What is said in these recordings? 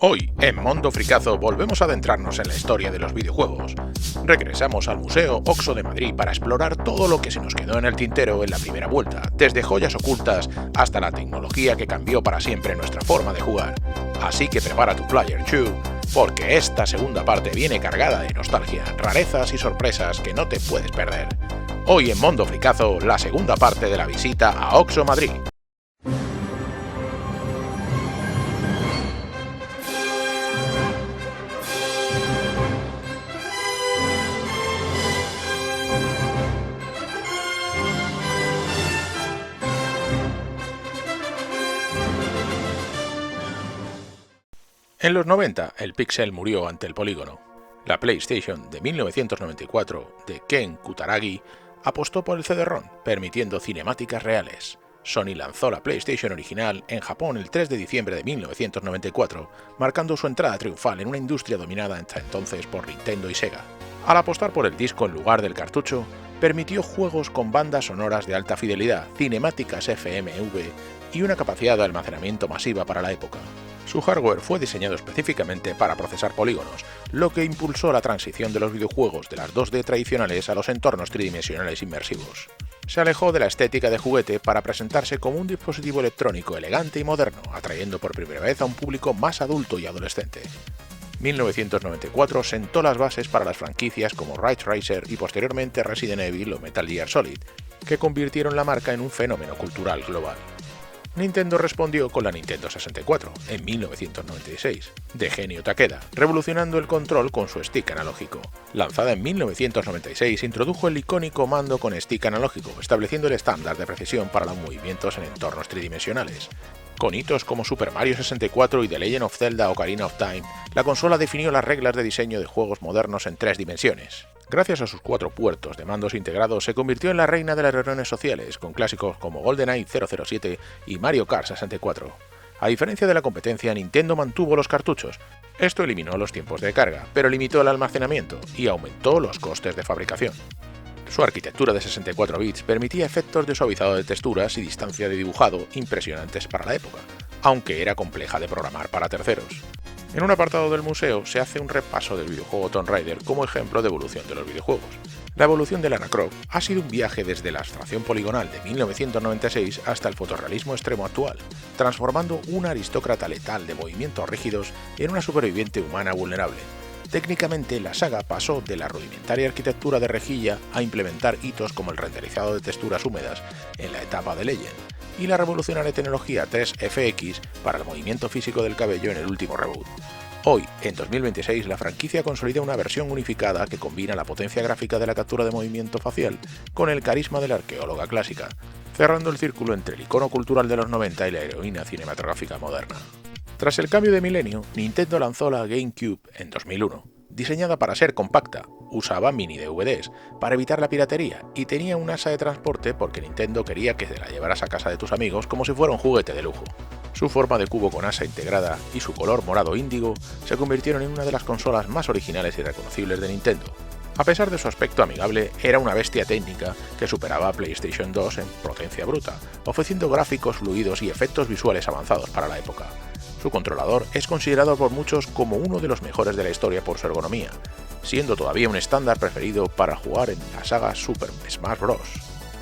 Hoy, en Mondo Fricazo, volvemos a adentrarnos en la historia de los videojuegos. Regresamos al Museo OXXO de Madrid para explorar todo lo que se nos quedó en el tintero en la primera vuelta, desde joyas ocultas hasta la tecnología que cambió para siempre nuestra forma de jugar. Así que prepara tu Player 2, porque esta segunda parte viene cargada de nostalgia, rarezas y sorpresas que no te puedes perder. Hoy en Mondo Fricazo, la segunda parte de la visita a OXXO Madrid. En los 90, el píxel murió ante el polígono. La PlayStation de 1994 de Ken Kutaragi apostó por el CD-ROM, permitiendo cinemáticas reales. Sony lanzó la PlayStation original en Japón el 3 de diciembre de 1994, marcando su entrada triunfal en una industria dominada hasta entonces por Nintendo y Sega. Al apostar por el disco en lugar del cartucho, permitió juegos con bandas sonoras de alta fidelidad, cinemáticas FMV y una capacidad de almacenamiento masiva para la época. Su hardware fue diseñado específicamente para procesar polígonos, lo que impulsó la transición de los videojuegos de las 2D tradicionales a los entornos tridimensionales inmersivos. Se alejó de la estética de juguete para presentarse como un dispositivo electrónico elegante y moderno, atrayendo por primera vez a un público más adulto y adolescente. 1994 sentó las bases para las franquicias como Ridge Racer y posteriormente Resident Evil o Metal Gear Solid, que convirtieron la marca en un fenómeno cultural global. Nintendo respondió con la Nintendo 64, en 1996, de Genio Takeda, revolucionando el control con su stick analógico. Lanzada en 1996, introdujo el icónico mando con stick analógico, estableciendo el estándar de precisión para los movimientos en entornos tridimensionales. Con hitos como Super Mario 64 y The Legend of Zelda Ocarina of Time, la consola definió las reglas de diseño de juegos modernos en 3 dimensiones. Gracias a sus 4 puertos de mandos integrados, se convirtió en la reina de las reuniones sociales, con clásicos como GoldenEye 007 y Mario Kart 64. A diferencia de la competencia, Nintendo mantuvo los cartuchos. Esto eliminó los tiempos de carga, pero limitó el almacenamiento y aumentó los costes de fabricación. Su arquitectura de 64 bits permitía efectos de suavizado de texturas y distancia de dibujado impresionantes para la época, aunque era compleja de programar para terceros. En un apartado del museo se hace un repaso del videojuego Tomb Raider como ejemplo de evolución de los videojuegos. La evolución de Lara Croft ha sido un viaje desde la abstracción poligonal de 1996 hasta el fotorrealismo extremo actual, transformando una aristócrata letal de movimientos rígidos en una superviviente humana vulnerable. Técnicamente, la saga pasó de la rudimentaria arquitectura de rejilla a implementar hitos como el renderizado de texturas húmedas en la etapa de Legend y la revolucionaria tecnología 3FX para el movimiento físico del cabello en el último reboot. Hoy, en 2026, la franquicia consolida una versión unificada que combina la potencia gráfica de la captura de movimiento facial con el carisma de la arqueóloga clásica, cerrando el círculo entre el icono cultural de los 90 y la heroína cinematográfica moderna. Tras el cambio de milenio, Nintendo lanzó la GameCube en 2001. Diseñada para ser compacta, usaba mini DVDs para evitar la piratería y tenía un asa de transporte porque Nintendo quería que te la llevaras a casa de tus amigos como si fuera un juguete de lujo. Su forma de cubo con asa integrada y su color morado índigo se convirtieron en una de las consolas más originales y reconocibles de Nintendo. A pesar de su aspecto amigable, era una bestia técnica que superaba a PlayStation 2 en potencia bruta, ofreciendo gráficos fluidos y efectos visuales avanzados para la época. Su controlador es considerado por muchos como uno de los mejores de la historia por su ergonomía, siendo todavía un estándar preferido para jugar en la saga Super Smash Bros.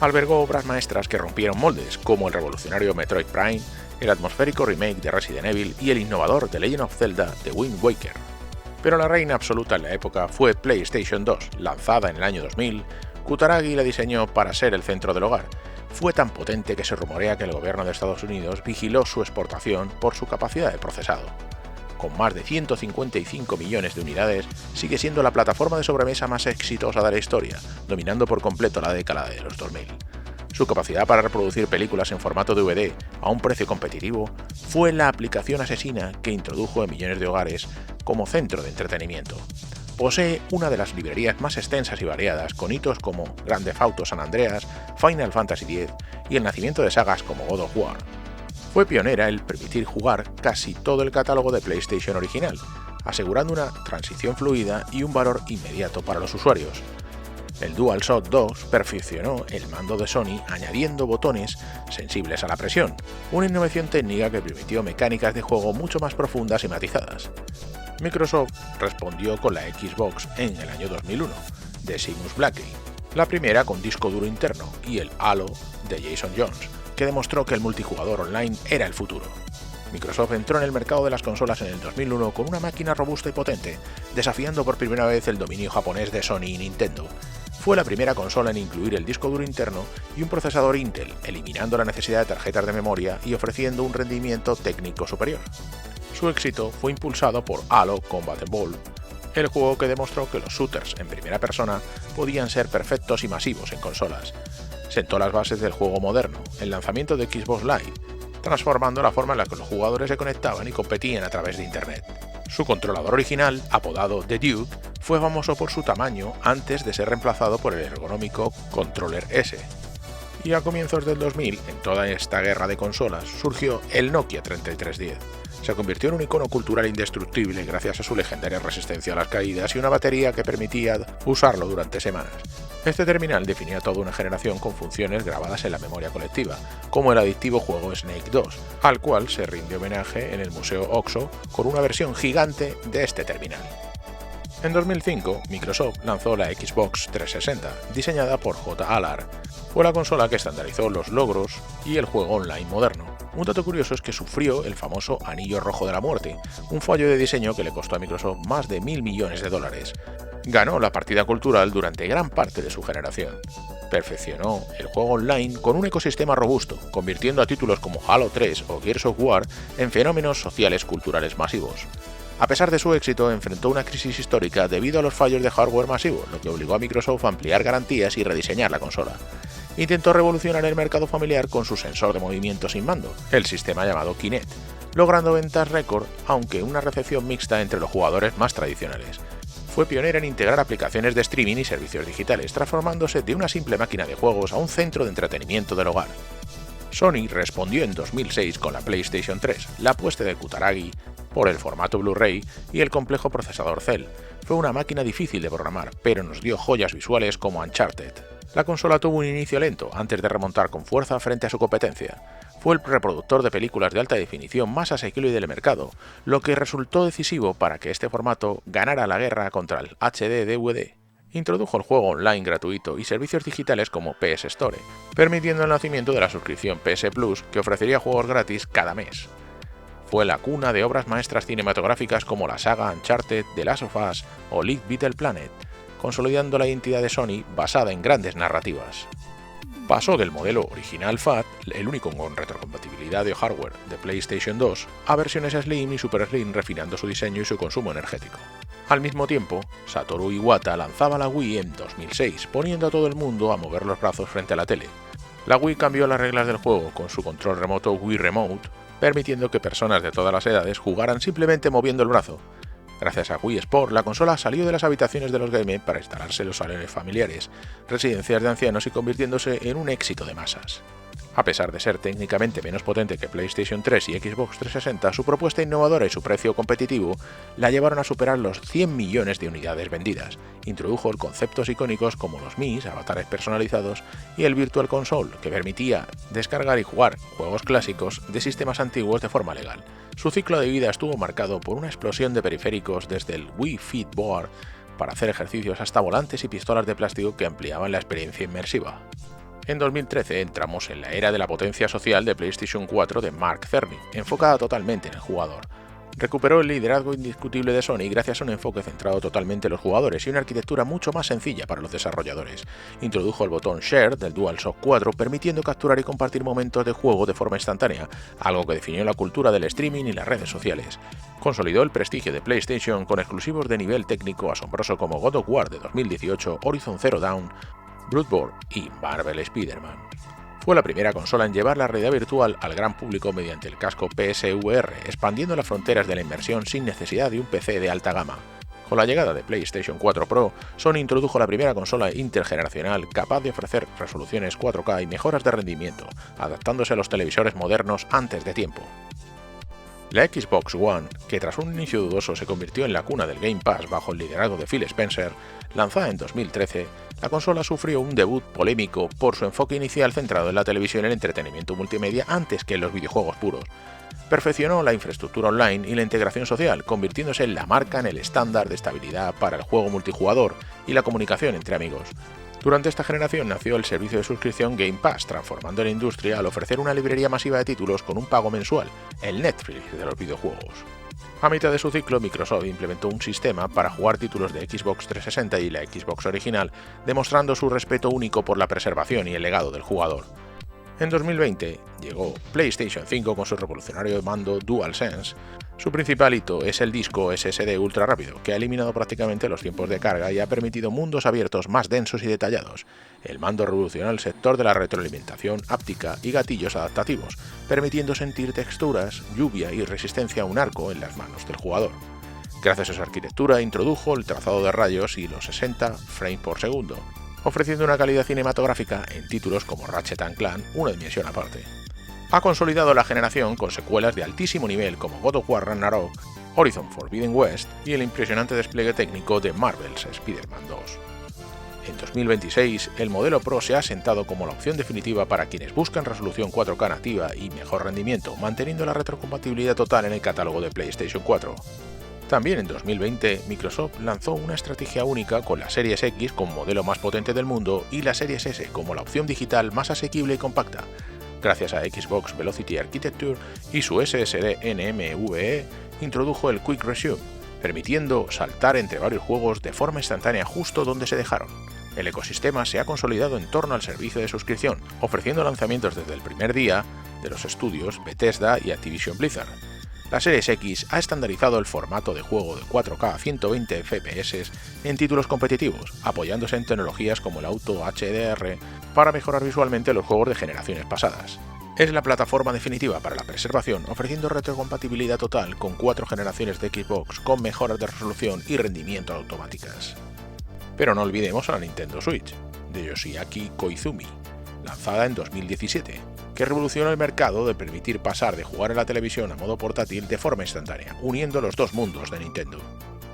Albergó obras maestras que rompieron moldes, como el revolucionario Metroid Prime, el atmosférico remake de Resident Evil y el innovador The Legend of Zelda The Wind Waker. Pero la reina absoluta en la época fue PlayStation 2, lanzada en el año 2000. Kutaragi la diseñó para ser el centro del hogar. Fue tan potente que se rumorea que el gobierno de Estados Unidos vigiló su exportación por su capacidad de procesado. Con más de 155 millones de unidades, sigue siendo la plataforma de sobremesa más exitosa de la historia, dominando por completo la década de los 2000. Su capacidad para reproducir películas en formato DVD a un precio competitivo fue la aplicación asesina que introdujo en millones de hogares como centro de entretenimiento. Posee una de las librerías más extensas y variadas, con hitos como Grand Theft Auto San Andreas, Final Fantasy X y el nacimiento de sagas como God of War. Fue pionera en permitir jugar casi todo el catálogo de PlayStation original, asegurando una transición fluida y un valor inmediato para los usuarios. El DualShock 2 perfeccionó el mando de Sony añadiendo botones sensibles a la presión, una innovación técnica que permitió mecánicas de juego mucho más profundas y matizadas. Microsoft respondió con la Xbox en el año 2001, de Seamus Blackley, la primera con disco duro interno, y el Halo de Jason Jones, que demostró que el multijugador online era el futuro. Microsoft entró en el mercado de las consolas en el 2001 con una máquina robusta y potente, desafiando por primera vez el dominio japonés de Sony y Nintendo. Fue la primera consola en incluir el disco duro interno y un procesador Intel, eliminando la necesidad de tarjetas de memoria y ofreciendo un rendimiento técnico superior. Su éxito fue impulsado por Halo Combat Evolved, el juego que demostró que los shooters en primera persona podían ser perfectos y masivos en consolas. Sentó las bases del juego moderno, el lanzamiento de Xbox Live, transformando la forma en la que los jugadores se conectaban y competían a través de Internet. Su controlador original, apodado The Duke, fue famoso por su tamaño antes de ser reemplazado por el ergonómico Controller S. Y a comienzos del 2000, en toda esta guerra de consolas, surgió el Nokia 3310. Se convirtió en un icono cultural indestructible gracias a su legendaria resistencia a las caídas y una batería que permitía usarlo durante semanas. Este terminal definía toda una generación con funciones grabadas en la memoria colectiva, como el adictivo juego Snake 2, al cual se rinde homenaje en el Museo Oxo con una versión gigante de este terminal. En 2005, Microsoft lanzó la Xbox 360, diseñada por J. Allard. Fue la consola que estandarizó los logros y el juego online moderno. Un dato curioso es que sufrió el famoso Anillo Rojo de la Muerte, un fallo de diseño que le costó a Microsoft más de $1.000 millones. Ganó la partida cultural durante gran parte de su generación. Perfeccionó el juego online con un ecosistema robusto, convirtiendo a títulos como Halo 3 o Gears of War en fenómenos sociales culturales masivos. A pesar de su éxito, enfrentó una crisis histórica debido a los fallos de hardware masivo, lo que obligó a Microsoft a ampliar garantías y rediseñar la consola. Intentó revolucionar el mercado familiar con su sensor de movimiento sin mando, el sistema llamado Kinect, logrando ventas récord, aunque una recepción mixta entre los jugadores más tradicionales. Fue pionera en integrar aplicaciones de streaming y servicios digitales, transformándose de una simple máquina de juegos a un centro de entretenimiento del hogar. Sony respondió en 2006 con la PlayStation 3, la apuesta de Kutaragi por el formato Blu-ray y el complejo procesador Cell. Fue una máquina difícil de programar, pero nos dio joyas visuales como Uncharted. La consola tuvo un inicio lento antes de remontar con fuerza frente a su competencia. Fue el reproductor de películas de alta definición más asequible del mercado, lo que resultó decisivo para que este formato ganara la guerra contra el HD-DVD. Introdujo el juego online gratuito y servicios digitales como PS Store, permitiendo el nacimiento de la suscripción PS Plus, que ofrecería juegos gratis cada mes. Fue la cuna de obras maestras cinematográficas como la saga Uncharted, The Last of Us o Little Planet, consolidando la identidad de Sony basada en grandes narrativas. Pasó del modelo original FAT, el único con retrocompatibilidad de hardware de PlayStation 2, a versiones Slim y Super Slim, refinando su diseño y su consumo energético. Al mismo tiempo, Satoru Iwata lanzaba la Wii en 2006, poniendo a todo el mundo a mover los brazos frente a la tele. La Wii cambió las reglas del juego con su control remoto Wii Remote, permitiendo que personas de todas las edades jugaran simplemente moviendo el brazo. Gracias a Wii Sport, la consola salió de las habitaciones de los gamers para instalarse en los salones familiares, residencias de ancianos y convirtiéndose en un éxito de masas. A pesar de ser técnicamente menos potente que PlayStation 3 y Xbox 360, su propuesta innovadora y su precio competitivo la llevaron a superar los 100 millones de unidades vendidas. Introdujo conceptos icónicos como los Mis, avatares personalizados, y el Virtual Console, que permitía descargar y jugar juegos clásicos de sistemas antiguos de forma legal. Su ciclo de vida estuvo marcado por una explosión de periféricos desde el Wii Fit Board para hacer ejercicios hasta volantes y pistolas de plástico que ampliaban la experiencia inmersiva. En 2013 entramos en la era de la potencia social de PlayStation 4 de Mark Cerny, enfocada totalmente en el jugador. Recuperó el liderazgo indiscutible de Sony gracias a un enfoque centrado totalmente en los jugadores y una arquitectura mucho más sencilla para los desarrolladores. Introdujo el botón Share del DualShock 4, permitiendo capturar y compartir momentos de juego de forma instantánea, algo que definió la cultura del streaming y las redes sociales. Consolidó el prestigio de PlayStation con exclusivos de nivel técnico asombroso como God of War de 2018, Horizon Zero Dawn, Bloodborne y Marvel Spider-Man. Fue la primera consola en llevar la realidad virtual al gran público mediante el casco PSVR, expandiendo las fronteras de la inmersión sin necesidad de un PC de alta gama. Con la llegada de PlayStation 4 Pro, Sony introdujo la primera consola intergeneracional capaz de ofrecer resoluciones 4K y mejoras de rendimiento, adaptándose a los televisores modernos antes de tiempo. La Xbox One, que tras un inicio dudoso se convirtió en la cuna del Game Pass bajo el liderazgo de Phil Spencer, lanzada en 2013, la consola sufrió un debut polémico por su enfoque inicial centrado en la televisión y el entretenimiento multimedia antes que en los videojuegos puros. Perfeccionó la infraestructura online y la integración social, convirtiéndose en la marca en el estándar de estabilidad para el juego multijugador y la comunicación entre amigos. Durante esta generación nació el servicio de suscripción Game Pass, transformando la industria al ofrecer una librería masiva de títulos con un pago mensual, el Netflix de los videojuegos. A mitad de su ciclo, Microsoft implementó un sistema para jugar títulos de Xbox 360 y la Xbox original, demostrando su respeto único por la preservación y el legado del jugador. En 2020 llegó PlayStation 5 con su revolucionario mando DualSense. Su principal hito es el disco SSD ultra rápido, que ha eliminado prácticamente los tiempos de carga y ha permitido mundos abiertos más densos y detallados. El mando revolucionó el sector de la retroalimentación áptica y gatillos adaptativos, permitiendo sentir texturas, lluvia y resistencia a un arco en las manos del jugador. Gracias a su arquitectura introdujo el trazado de rayos y los 60 frames por segundo, ofreciendo una calidad cinematográfica en títulos como Ratchet & Clank, una dimensión aparte. Ha consolidado la generación con secuelas de altísimo nivel como God of War Ragnarok, Horizon Forbidden West y el impresionante despliegue técnico de Marvel's Spider-Man 2. En 2026, el modelo Pro se ha asentado como la opción definitiva para quienes buscan resolución 4K nativa y mejor rendimiento, manteniendo la retrocompatibilidad total en el catálogo de PlayStation 4. También en 2020, Microsoft lanzó una estrategia única con la Series X como modelo más potente del mundo y la Series S como la opción digital más asequible y compacta. Gracias a Xbox Velocity Architecture y su SSD NVMe, introdujo el Quick Resume, permitiendo saltar entre varios juegos de forma instantánea justo donde se dejaron. El ecosistema se ha consolidado en torno al servicio de suscripción, ofreciendo lanzamientos desde el primer día de los estudios Bethesda y Activision Blizzard. La Series X ha estandarizado el formato de juego de 4K a 120 FPS en títulos competitivos, apoyándose en tecnologías como el Auto HDR para mejorar visualmente los juegos de generaciones pasadas. Es la plataforma definitiva para la preservación, ofreciendo retrocompatibilidad total con 4 generaciones de Xbox con mejoras de resolución y rendimiento automáticas. Pero no olvidemos a la Nintendo Switch, de Yoshiaki Koizumi, lanzada en 2017, que revolucionó el mercado de permitir pasar de jugar en la televisión a modo portátil de forma instantánea, uniendo los dos mundos de Nintendo.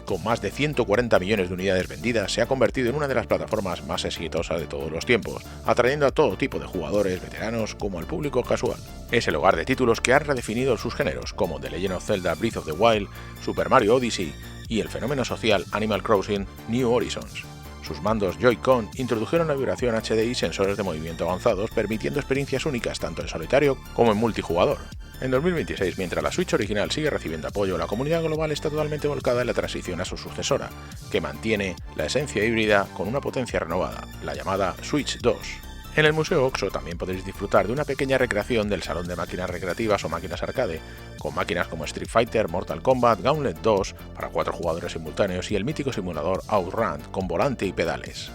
Con más de 140 millones de unidades vendidas, se ha convertido en una de las plataformas más exitosas de todos los tiempos, atrayendo a todo tipo de jugadores veteranos como al público casual. Es el hogar de títulos que han redefinido sus géneros, como The Legend of Zelda Breath of the Wild, Super Mario Odyssey y el fenómeno social Animal Crossing New Horizons. Sus mandos Joy-Con introdujeron la vibración HD y sensores de movimiento avanzados, permitiendo experiencias únicas tanto en solitario como en multijugador. En 2026, mientras la Switch original sigue recibiendo apoyo, la comunidad global está totalmente volcada en la transición a su sucesora, que mantiene la esencia híbrida con una potencia renovada, la llamada Switch 2. En el Museo Oxo también podéis disfrutar de una pequeña recreación del salón de máquinas recreativas o máquinas arcade, con máquinas como Street Fighter, Mortal Kombat, Gauntlet 2 para 4 jugadores simultáneos y el mítico simulador Outrun con volante y pedales.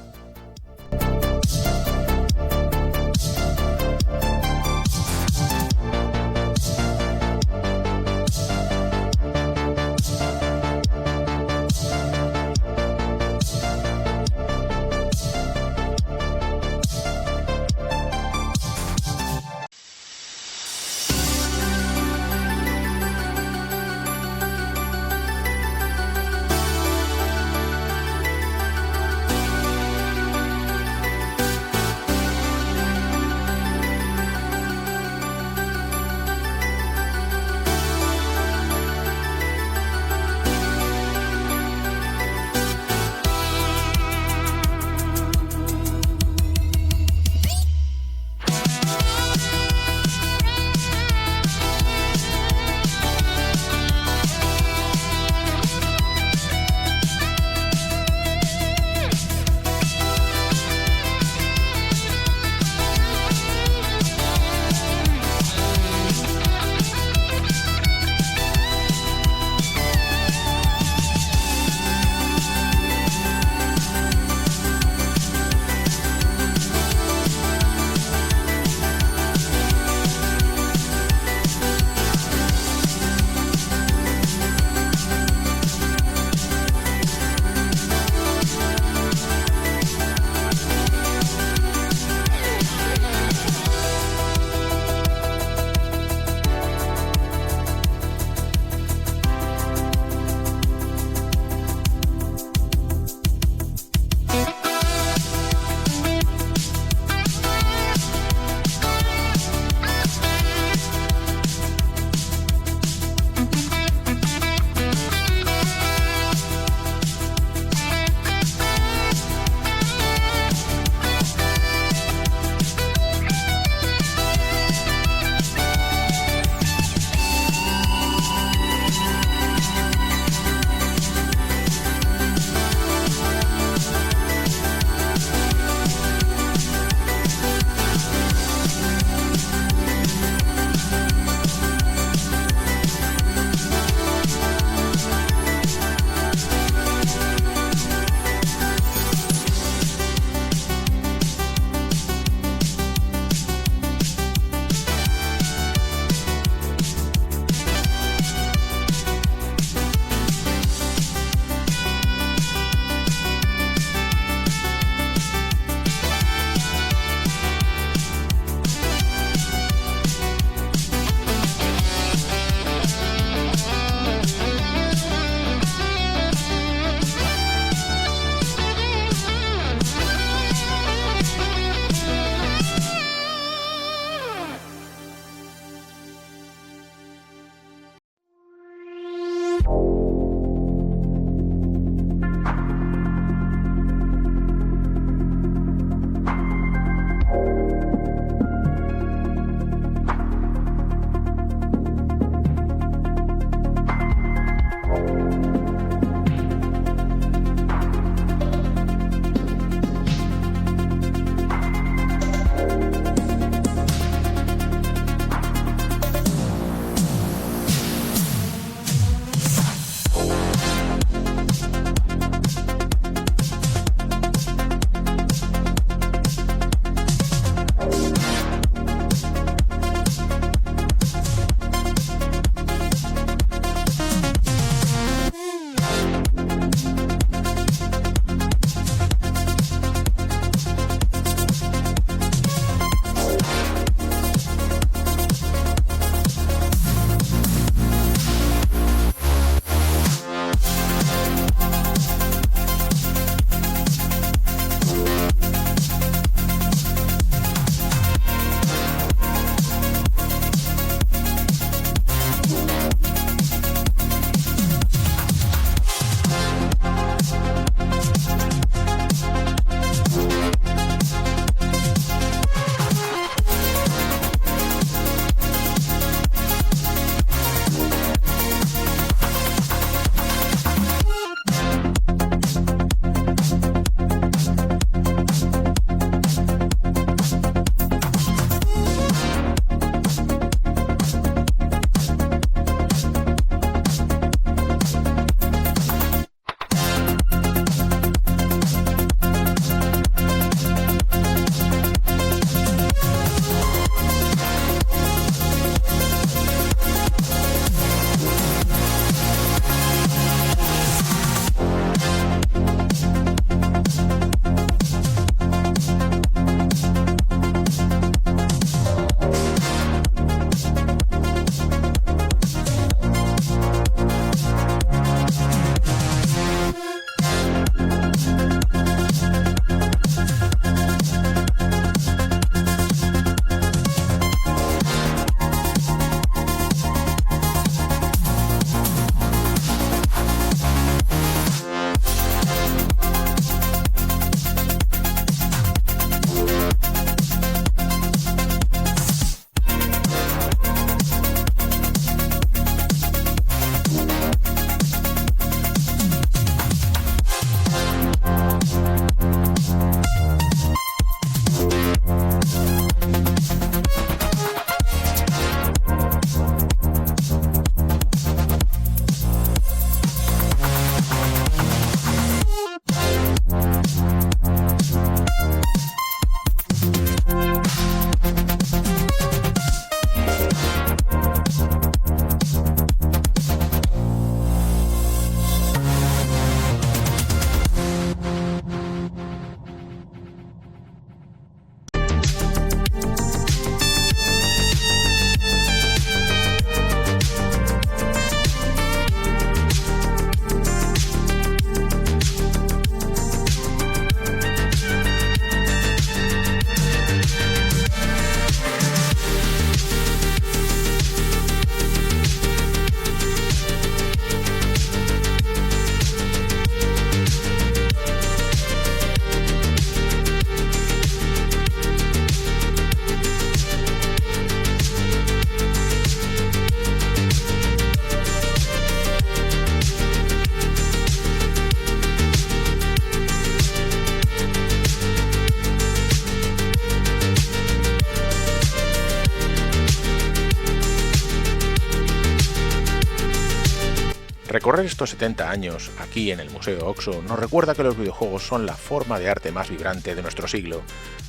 Recorrer estos 70 años aquí en el Museo Oxo nos recuerda que los videojuegos son la forma de arte más vibrante de nuestro siglo.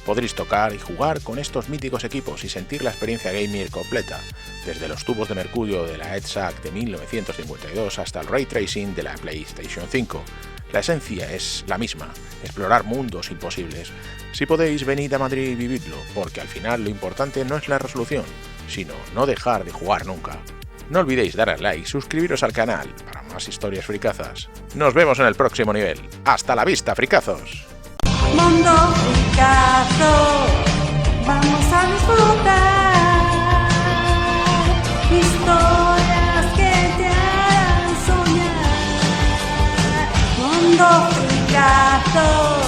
Podréis tocar y jugar con estos míticos equipos y sentir la experiencia gamer completa, desde los tubos de mercurio de la EDSAC de 1952 hasta el Ray Tracing de la PlayStation 5. La esencia es la misma, explorar mundos imposibles. Si podéis, venid a Madrid y vividlo, porque al final lo importante no es la resolución, sino no dejar de jugar nunca. No olvidéis dar al like y suscribiros al canal para más historias fricazas. Nos vemos en el próximo nivel. ¡Hasta la vista, fricazos! Mundo fricazo, vamos a disfrutar historias que te harán soñar. Mundo fricazo.